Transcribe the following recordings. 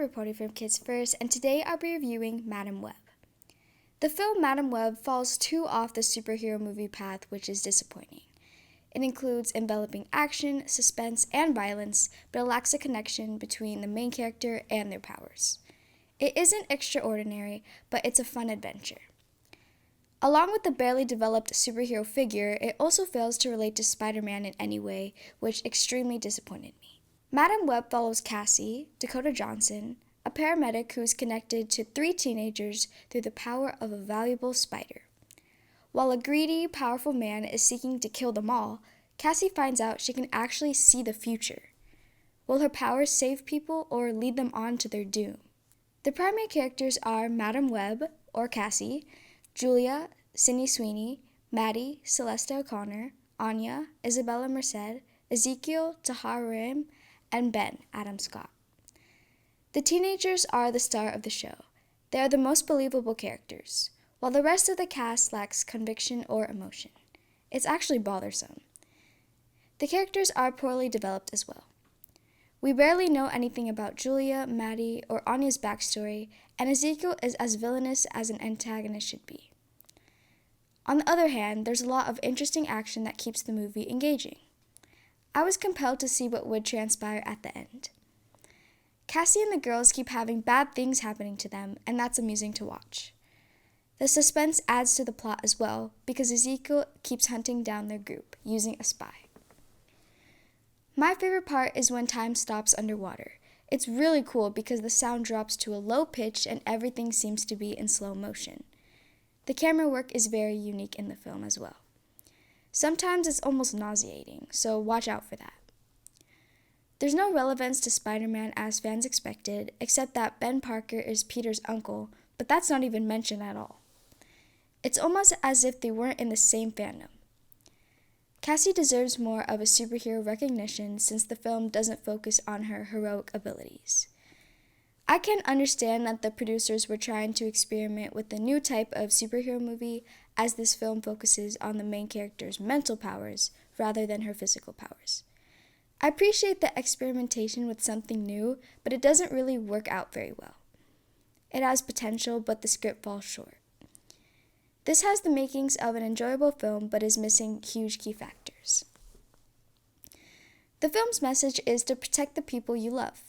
reporting from Kids First, and today I'll be reviewing Madam Web. The film Madam Web falls too off the superhero movie path, which is disappointing. It includes enveloping action, suspense, and violence, but it lacks a connection between the main character and their powers. It isn't extraordinary, but it's a fun adventure. Along with the barely developed superhero figure, it also fails to relate to Spider-Man in any way, which extremely disappointed me. Madam Web follows Cassie, Dakota Johnson, a paramedic who is connected to 3 teenagers through the power of a valuable spider. While a greedy, powerful man is seeking to kill them all, Cassie finds out she can actually see the future. Will her powers save people or lead them on to their doom? The primary characters are Madam Web, or Cassie, Julia, Sydney Sweeney, Mattie, Celeste O'Connor, Anya, Isabela Merced, Ezekiel, Tahar Rahim, and Ben, Adam Scott. The teenagers are the star of the show. They are the most believable characters, while the rest of the cast lacks conviction or emotion. It's actually bothersome. The characters are poorly developed as well. We barely know anything about Julia, Mattie, or Anya's backstory, and Ezekiel is as villainous as an antagonist should be. On the other hand, there's a lot of interesting action that keeps the movie engaging. I was compelled to see what would transpire at the end. Cassie and the girls keep having bad things happening to them, and that's amusing to watch. The suspense adds to the plot as well, because Ezekiel keeps hunting down their group, using a spy. My favorite part is when time stops underwater. It's really cool because the sound drops to a low pitch and everything seems to be in slow motion. The camera work is very unique in the film as well. Sometimes it's almost nauseating, so watch out for that. There's no relevance to Spider-Man as fans expected, except that Ben Parker is Peter's uncle, but that's not even mentioned at all. It's almost as if they weren't in the same fandom. Cassie deserves more of a superhero recognition since the film doesn't focus on her heroic abilities. I can understand that the producers were trying to experiment with a new type of superhero movie, as this film focuses on the main character's mental powers rather than her physical powers. I appreciate the experimentation with something new, but it doesn't really work out very well. It has potential, but the script falls short. This has the makings of an enjoyable film, but is missing huge key factors. The film's message is to protect the people you love.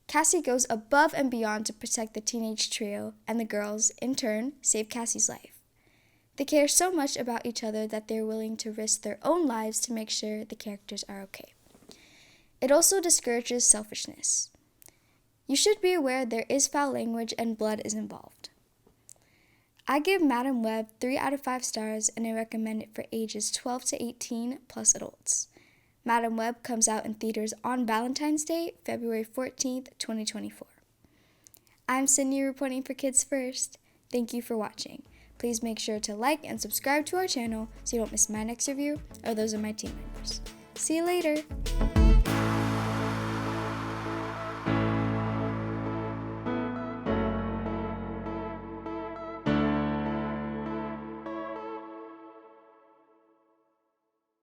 Cassie goes above and beyond to protect the teenage trio, and the girls, in turn, save Cassie's life. They care so much about each other that they're willing to risk their own lives to make sure the characters are okay. It also discourages selfishness. You should be aware there is foul language and blood is involved. I give Madam Web 3 out of 5 stars, and I recommend it for ages 12 to 18 plus adults. Madam Web comes out in theaters on Valentine's Day, February 14th, 2024. I'm Sydney reporting for Kids First. Thank you for watching. Please make sure to like and subscribe to our channel so you don't miss my next review or those of my team members. See you later!